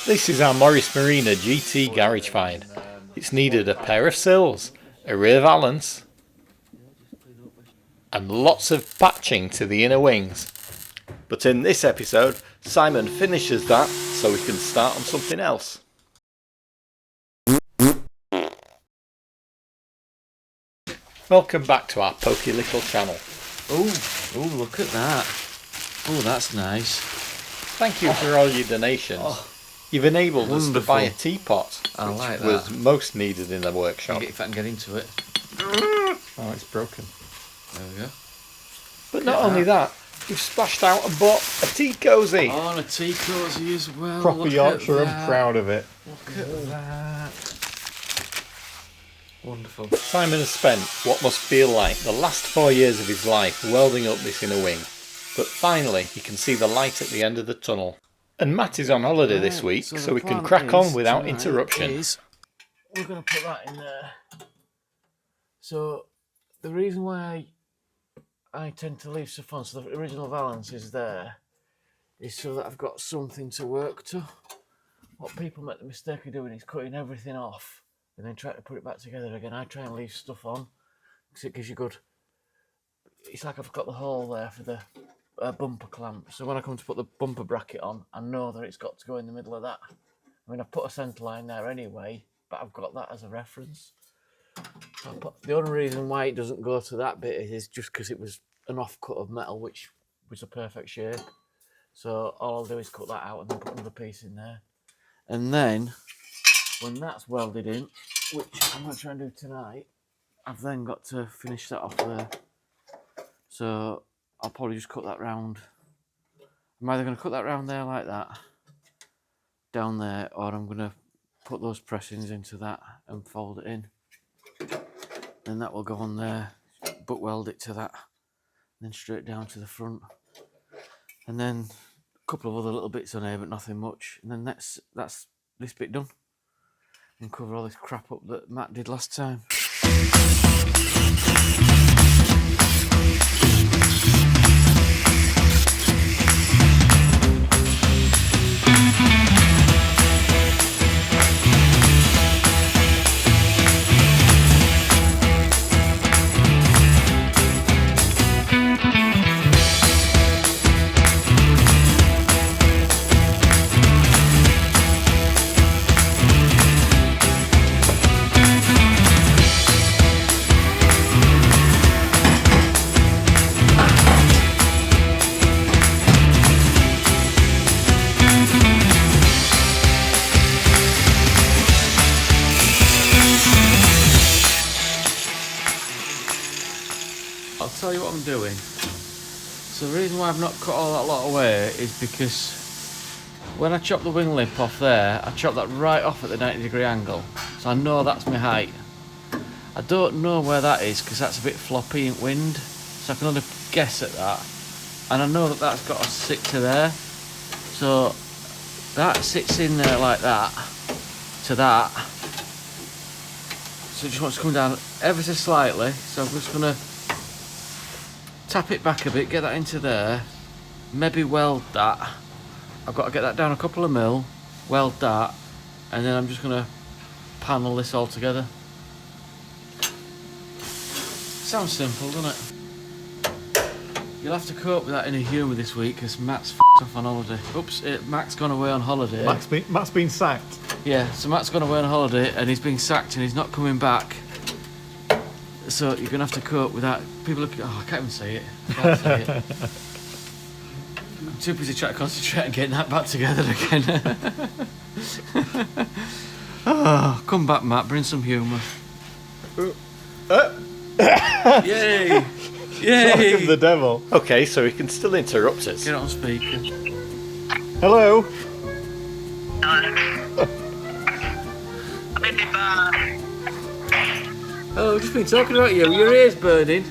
This is our Marina GT garage find. It's needed a pair of sills, a rear valance, and lots of patching to the inner wings. But in this episode, Simon finishes that so we can start on something else. Welcome back to our pokey little channel. Oh, look at that. Oh, that's nice. Thank you for all your donations. You've enabled us to buy a teapot, which was most needed in the workshop. If I can get into it. Oh, it's broken. There we go. But not only that, you've splashed out and bought a tea cosy. Oh, and a tea cosy as well. Proper Look Yorkshire, at I'm proud of it. Look at that. Wonderful. Simon has spent what must feel like the last 4 years of his life welding up this inner wing. But finally, he can see the light at the end of the tunnel. And Matt is on holiday this week, so we can crack on without interruption. We're going to put that in there. So, the reason why I tend to leave stuff on, so the original valance is there, is so that I've got something to work to. What people make the mistake of doing is cutting everything off and then try to put it back together again. I try and leave stuff on because it gives you good. It's like I've got the hole there for the bumper clamp. So when I come to put the bumper bracket on, I know that it's got to go in the middle of that. I mean, I've put a centre line there anyway, but I've got that as a reference. So the only reason why it doesn't go to that bit is just because it was an off-cut of metal, which was a perfect shape. So all I'll do is cut that out and then put another piece in there. And then, when that's welded in, which I'm going to try and do tonight, I've then got to finish that off there. So I'll probably just cut that round. I'm either going to cut that round there like that, down there, or I'm going to put those pressings into that and fold it in. Then that will go on there, but weld it to that, then straight down to the front. And then a couple of other little bits on here, but nothing much. And then that's this bit done. And cover all this crap up that Matt did last time. I'll tell you what I'm doing. So the reason why I've not cut all that lot away is because when I chop the wing lip off there, I chop that right off at the 90-degree angle. So I know that's my height. I don't know where that is because that's a bit floppy in wind. So I can only guess at that. And I know that that's got to sit to there. So that sits in there like that to that. So it just wants to come down ever so slightly. So I'm just going to tap it back a bit, get that into there, maybe weld that. I've got to get that down a couple of mil, weld that, and then I'm just going to panel this all together. Sounds simple, doesn't it? You'll have to cope with that inner humour this week because Matt's f***ed off on holiday. Oops, Matt's gone away on holiday. Matt's been sacked. Yeah, so Matt's gone away on holiday and he's been sacked and he's not coming back. So you're going to have to cope with that. People look. Oh, I can't even say it. I can't say it. I'm too busy trying to concentrate on getting that back together again. Oh, come back, Matt. Bring some humour. Yay! Yay! The devil. Okay, so he can still interrupt us. Get it on speaker. Hello. I'm in the bar. Oh, I've just been talking about you. Your ears burning.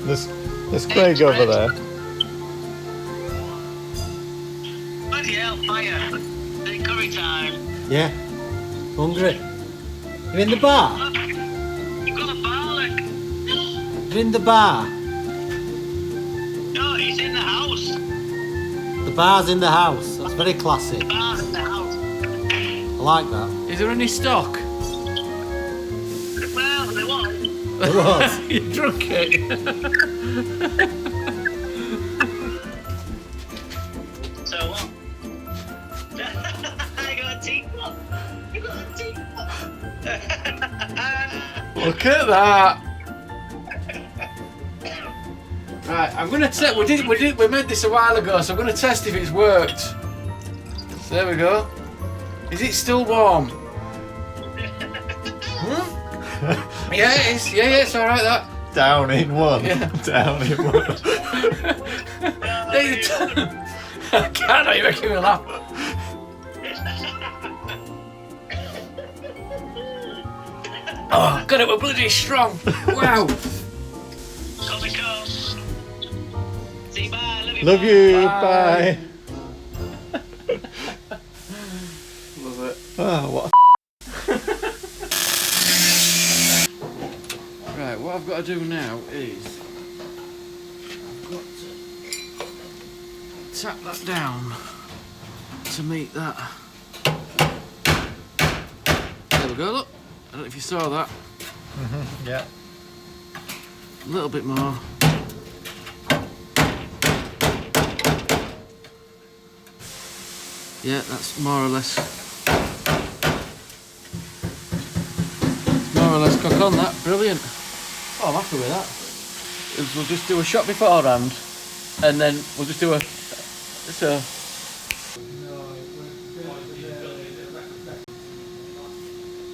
There's Craig over there. Bloody hell, fire. It's curry time. Yeah. Hungry. You're in the bar? Look, you've got a bar, look. You're in the bar? No, he's in the house. bar's in the house. That's very classy. Bars in the house. I like that. Is there any stock? Well, there was. It was. You drunk it. So what? I got a teapot. You got a teapot. Look at that. Right, I'm gonna test. We made this a while ago, so I'm gonna test if it's worked. So there we go. Is it still warm? Yeah, it is. Yeah, it's all right. That. Down in one. Yeah. Down in one. I can't. You're making me laugh. Oh, God, it was bloody strong. Wow. Come and come. See, bye. Love you. Bye. Bye. Love it. Oh, what Right, what I've got to do now is I've got to tap that down to meet that. There we go, look. I don't know if you saw that. yeah. A little bit more. Yeah, that's more or less cock on that. Brilliant. Oh, I'm happy with that. We'll just do a shot beforehand, and then we'll just do a. So.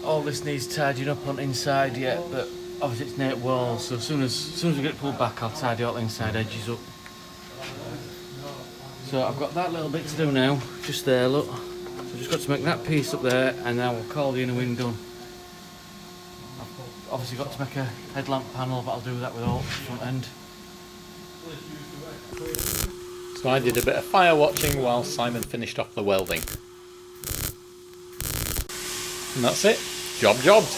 All this needs tidying up on inside yet, but obviously it's near walls. So as soon as we get it pulled back, I'll tidy all the inside edges up. So I've got that little bit to do now, just there. Look. So I've just got to make that piece up there, and then we'll call the inner wing done. Obviously got to make a headlamp panel, but I'll do that with all front end. So I did a bit of fire watching while Simon finished off the welding. And that's it. Job jobbed.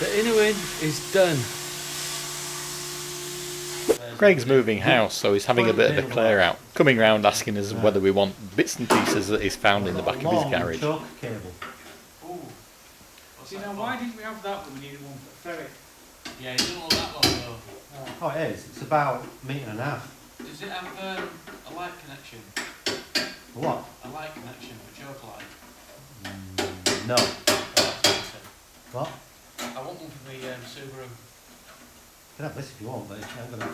The inner wing is done. Craig's moving house, so he's having a bit of a clear out. Coming round asking us whether we want bits and pieces that he's found in the back of his garage. Chalk cable. See, now why didn't we have that when we needed one for ferry? Yeah, it doesn't look that long though. Oh, it is. It's about a metre and a half. Does it have a light connection? What? A light connection for choke light? No. What? I want one for the Subaru. You can have this if you want, but I'm gonna.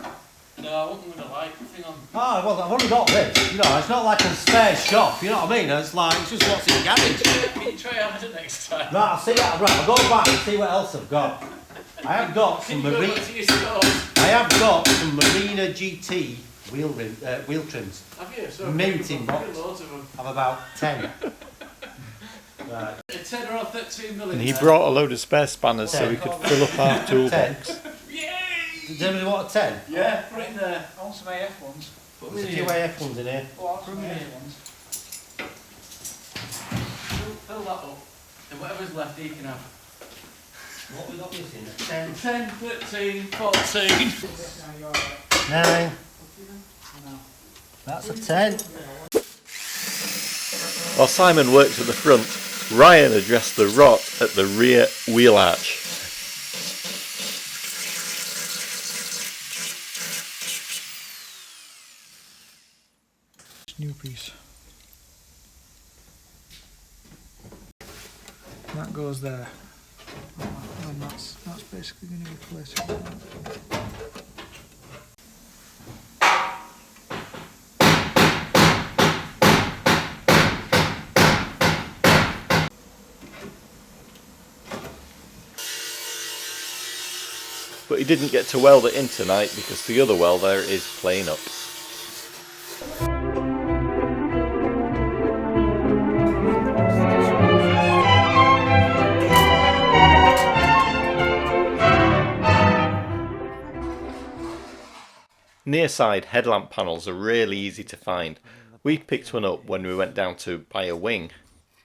No, I want one with a light thing on. Oh, well, I've only got this. You know, it's not like a spare shop. You know what I mean? It's like it's just what's in the garage. Can you try out it next time? Right, I'll see that. Right, I'll go back and see what else I've got. I have got some Can you go Marina. back to your stores? I have got some Marina GT wheel trims. Have you? So Mint in I've got box. loads of them. I'm about 10. Right. A 10 or a 13 millimetre. And he brought a load of spare spanners so we could fill up our toolbox. Yay! Does anybody want a 10? Yeah, put it in there. I want some AF ones. Put them There's in a few here. AF ones in here. Oh, I want some AF ones. Fill that up. And whatever's left, he can have. What we got this in? 10. 10, 13, 14. Now you're alright. 9. No. That's a 10. While Simon worked at the front, Ryan addressed the rot at the rear wheel arch. New piece. That goes there. And that's basically going to replace it. But he didn't get to weld it in tonight because the other welder is playing up. Near side headlamp panels are really easy to find. We picked one up when we went down to buy a wing.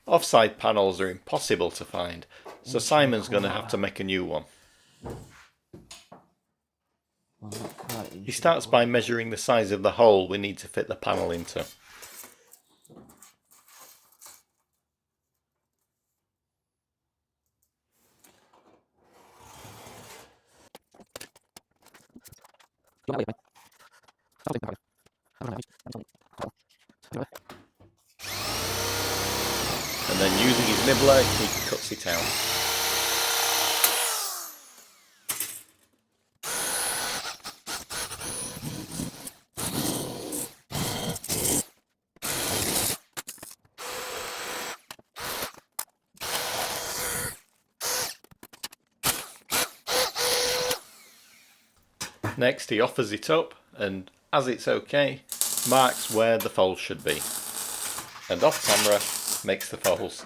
Offside panels are impossible to find, So Simon's going to have to make a new one. Well, not quite He starts by measuring the size of the hole we need to fit the panel into. And then using his nibbler, he cuts it out. Next he offers it up, and as it's okay, marks where the fold should be. And off camera, makes the folds.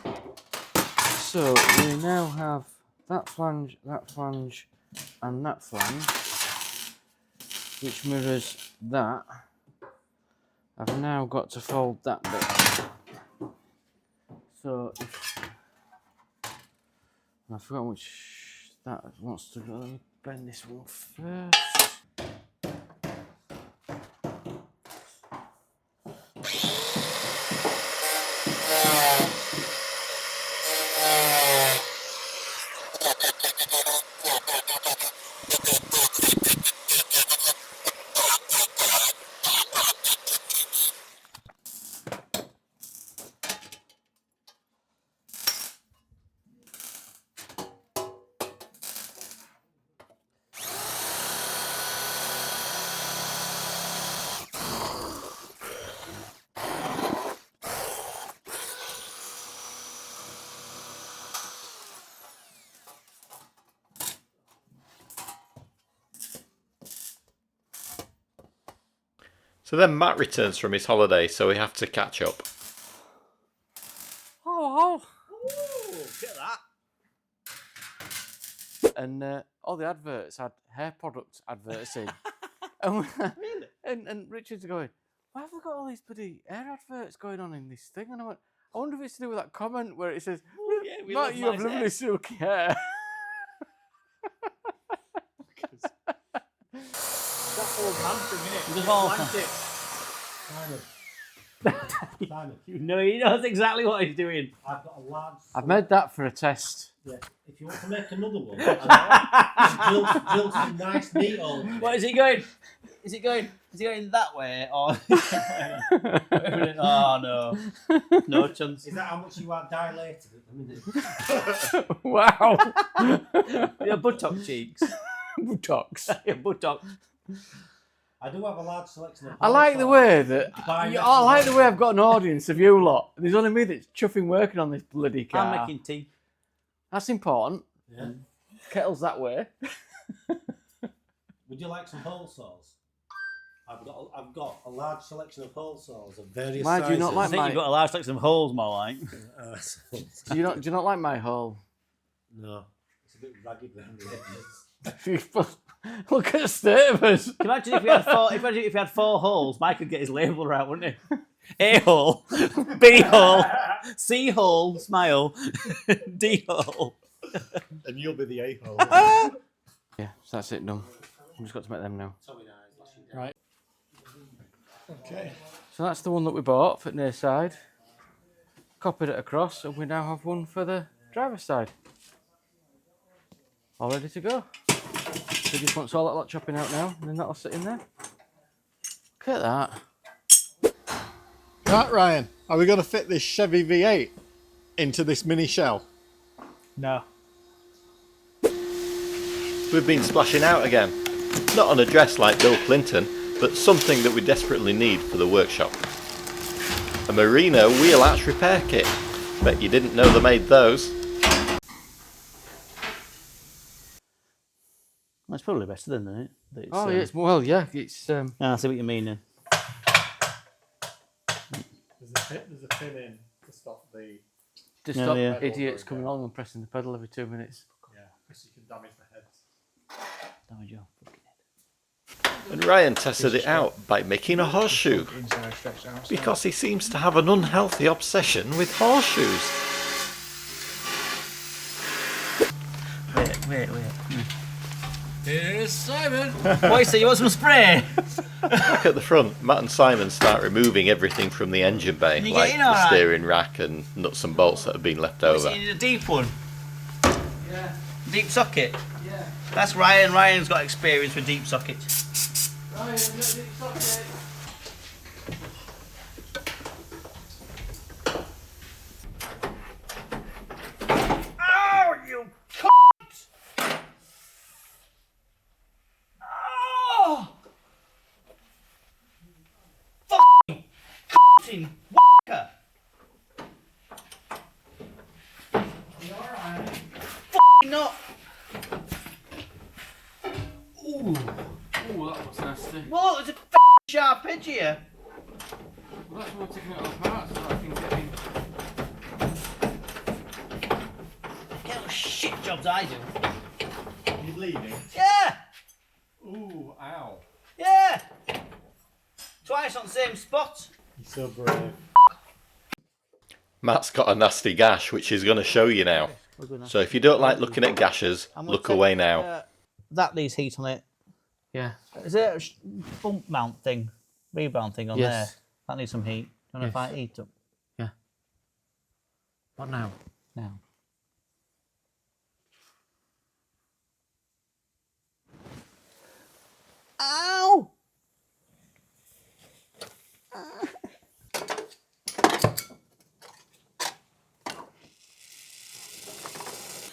So we now have that flange, and that flange, which mirrors that. I've now got to fold that bit. So if I forgot which that wants to go, let me bend this one first. So then Matt returns from his holiday, so we have to catch up. Oh, Ooh, get that. and all the adverts had hair product adverts in. And, Really? and Richard's going, why have they got all these bloody hair adverts going on in this thing? And I went, I wonder if it's to do with that comment where it says, Yeah, we Matt, love you have nice lovely hair." silky hair. That old hamstring, innit? Just all- Plant it. Simon, You know, he knows exactly what he's doing. I've got a large. I've made that for a test. Yeah. If you want to make another one, drill some nice neat holes. What is he going? Is he going that way or? Oh no, no chance. Is that how much you are dilated at the minute? Wow. Your buttock cheeks. Buttocks. Your buttock. I do have a large selection of. I like the way that Buy I like the way I've got an audience of you lot. There's only me that's chuffing working on this bloody car. I'm making tea. That's important. Yeah. Kettle's that way. Would you like some hole saws? I've got a large selection of hole saws of various Why sizes. do you not I like think my? you've got a large section of holes, more like. Do you not like my hole? No, it's a bit ragged around the edges. Look at the state of us. Imagine if we had four. Imagine if we had 4 holes, Mike could get his label right, wouldn't he? A hole, B hole, C hole, smile, D hole. And you'll be the a-hole. Yeah, so that's it done. I've just got to make them now. Right. Okay. So that's the one that we bought for near side. Copied it across, and we now have one for the driver's side. All ready to go. So just wants all that lot chopping out now, and then that'll sit in there. Look at that. Right, Ryan, are we going to fit this Chevy V8 into this mini shell? No. We've been splashing out again. Not on a dress like Bill Clinton, but something that we desperately need for the workshop. A Marina wheel arch repair kit. Bet you didn't know they made those. Well, it's probably better than that. It's, Oh yeah, it's well, yeah, it's I see what you mean then. There's a pin in to stop the... just Yeah, stop yeah. idiots coming along and pressing the pedal every 2 minutes. Yeah, because you can damage the heads. Damage your fucking head. And Ryan tested it out by making a horseshoe. Inside stretched out. Because he seems to have an unhealthy obsession with horseshoes. Wait. Here's Simon. What you want some spray? Look at the front. Matt and Simon start removing everything from the engine bay, you like get in the alright? steering rack and nuts and bolts that have been left over. You need a deep one. Yeah. Deep socket. Yeah. That's Ryan. Ryan's got experience with deep sockets. Ryan, it's okay. Oh, you cunt! Oh! Fucking cutting whacker! You alright? Fucking not! Ooh, that was nasty. Well, there's a sharp edge here. Well, that's why I'm taking it all apart so I can get in. Get all shit jobs I do. You leaving? Yeah! Ooh, ow. Yeah! Twice on the same spot. You're so brave. Matt's got a nasty gash, which he's going to show you now. So if you don't like looking at gashes, look away now. That needs heat on it. Yeah. Is there a bump mount thing, rebound thing on there? Yes. That needs some heat. Do you want to find heat up What now? now? Ow!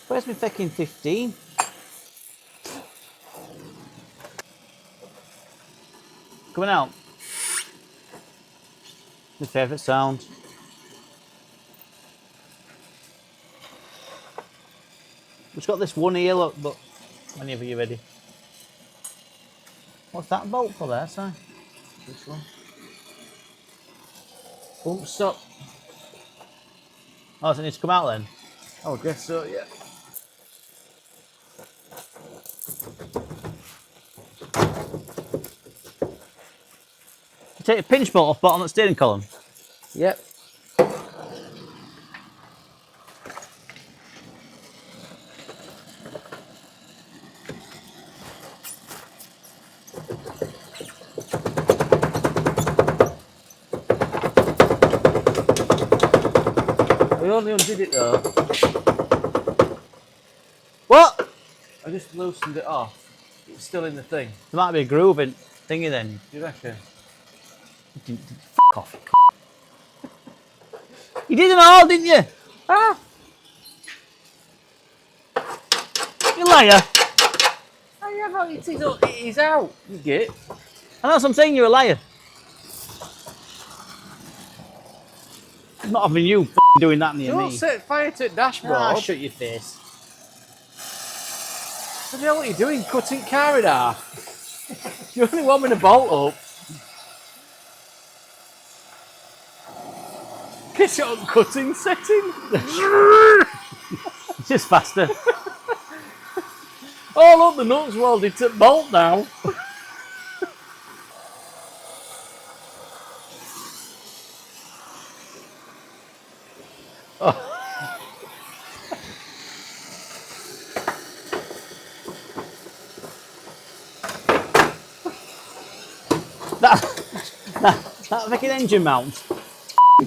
Where's my fucking 15? Coming out. My favourite sound. It's got this one here, look, but whenever you're ready. What's that bolt for there, Si? Which one? Bump stop. Oh, does it need to come out then? Oh, I guess so, yeah. You take a pinch bolt off bottom of the steering column. Yep. I only undid it though. What? I just loosened it off. It's still in the thing. There might be a groove in thingy then. Do you reckon? F off. You did it all, didn't you? Ah. You liar. Oh, yeah, but it's out. You get. I know what I'm saying, you're a liar. I'm not having you doing that near Don't me. set fire to the dashboard. Ah, shut your face. What the hell are you doing? Cutting car in half? You only want me to bolt up. Get it on cutting setting. It's just faster. Oh look, the nut's welded to bolt now. That fucking engine mount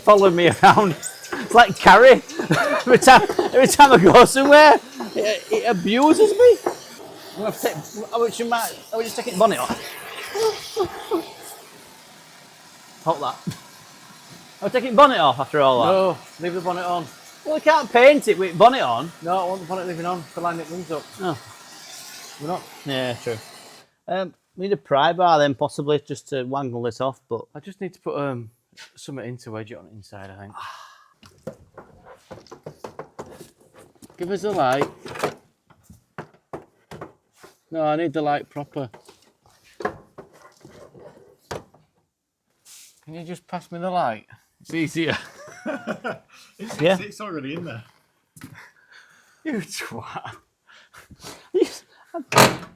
following me around. It's like Carrie. every time I go somewhere, it abuses me. I'm gonna take. I would just taking bonnet off. Hold that. I'm taking bonnet off after all that. No, leave the bonnet on. Well, we can't paint it with bonnet on. No, I want the bonnet leaving on to line it wings up. Oh. We're not. Yeah, true. We need a pry bar then, possibly, just to wangle this off, but... I just need to put something in to wedge it on the inside, I think. Give us a light. No, I need the light proper. Can you just pass me the light? It's easier. Yeah. It's already in there. You twat.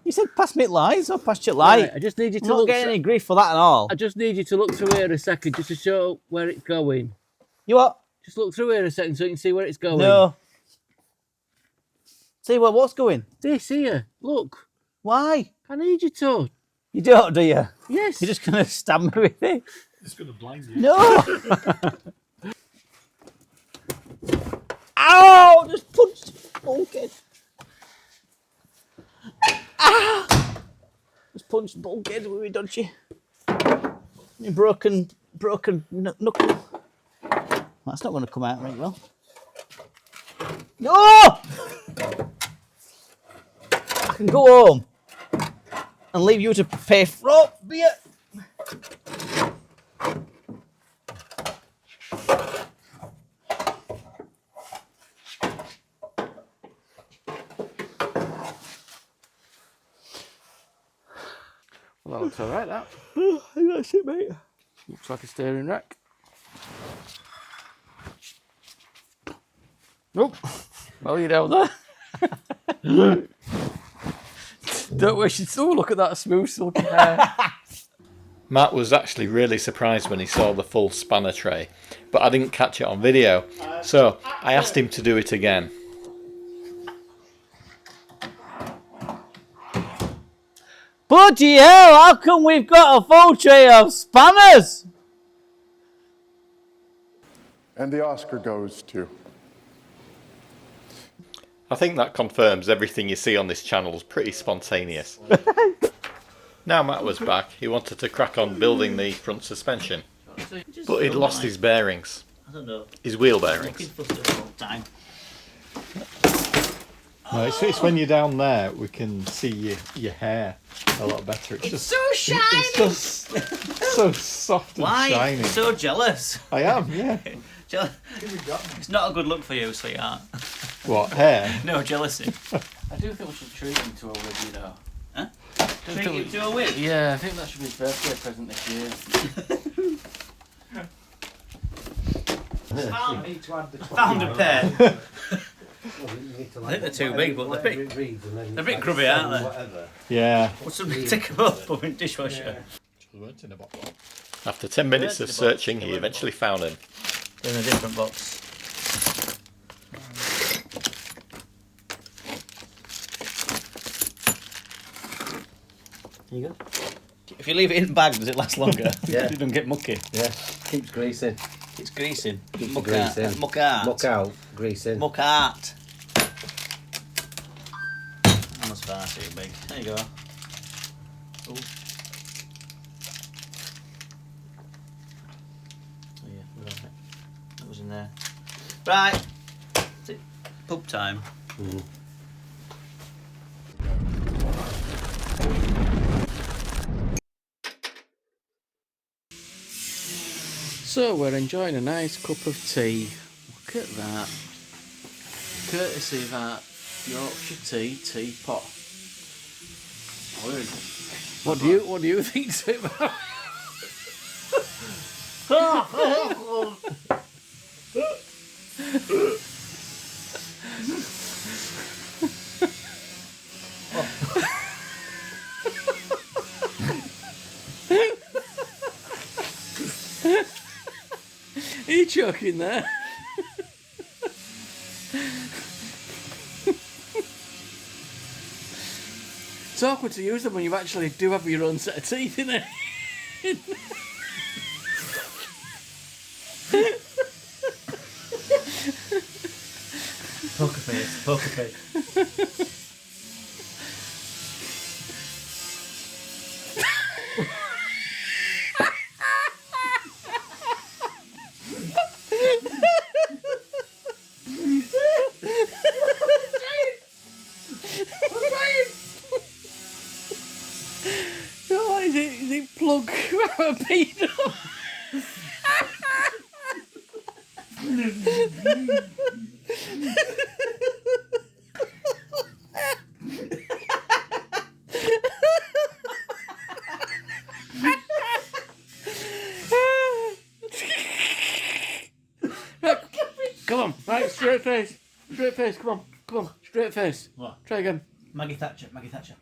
You said pass me lights, or pass your light. Right, I just need you to I'm not look. getting any grief for that at all. I just need you to look through here a second, just to show where it's going. You what? Just look through here a second so you can see where it's going. No. See what's going? This here, look. Why? I need you to. You don't, do you? Yes. You're just going to stab me with it? It's going to blind you. No! Ow! Just punched the bulkhead. Ah! Just punched the bulkhead with me dodgy. My broken knuckle. That's not going to come out right well. No! I can go home and leave you to pay for beer. Well, that looks alright, that. I think that's it, mate. Looks like a steering rack. Nope. Well, you're down there. Don't waste your... Oh, look at that smooth silky hair. Matt was actually really surprised when he saw the full spanner tray, but I didn't catch it on video, so I asked him to do it again. Bloody hell, how come we've got a full tray of spanners? And the Oscar goes to... I think that confirms everything you see on this channel is pretty spontaneous. Now Matt was back, he wanted to crack on building the front suspension, but he'd lost his bearings, I don't know. his wheel bearings. Looking for stuff all the time. No, it's when you're down there we can see your hair a lot better. It's just so shiny! It's just so soft and Why? shiny. So jealous. I am, yeah. It's not a good look for you, sweetheart. What, hair? No, jealousy. I do think we should treat him to a wig, you know. Huh? Treat Treat him to a wig? Yeah, I think that should be his birthday present this year. Found a pair. I think they're too big, but they're a bit grubby, aren't they? Yeah. What's something to take them up, put them in the dishwasher? After 10 minutes of searching, he eventually found him. They're in a different box. There you go. If you leave it in bag, does it last longer? Yeah. It doesn't get mucky. Yeah, keeps greasing. It's greasing. Muck greasing. out. Muck out. Muck out, greasing. Muck out. Almost far too big. There you go. Ooh. Oh yeah, we're on it. That was in there. Right. That's it. Pub time. So we're enjoying a nice cup of tea. Look at that. Courtesy of our Yorkshire tea teapot. What do you think to it about? Are you choking there? It's awkward to use them when you actually do have your own set of teeth in it. Poker face. Poker face. Oh, is it plug a pedo? Come on, right, straight face. Straight face, come on, straight face. What? Try again. Maggie Thatcher. Maggie Thatcher.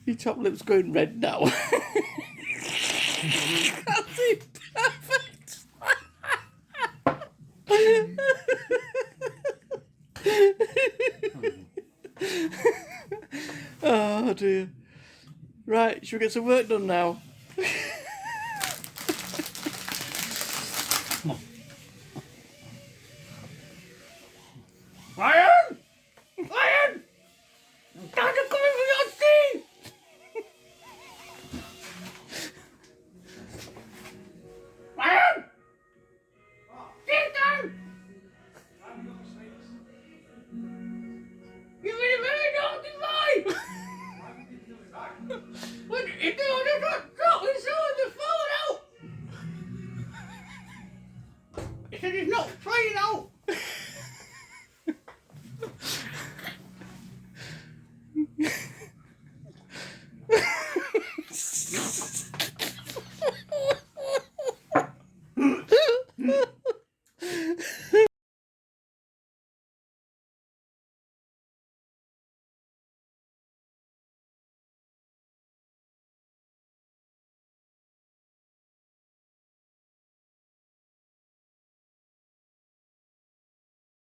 Your top lip's going red now. That's it. Perfect. Oh dear. Right, should we get some work done now? Ryan! Ryan! Dad, I'm coming for your tea! Ryan! Sit down! You're really very naughty boy!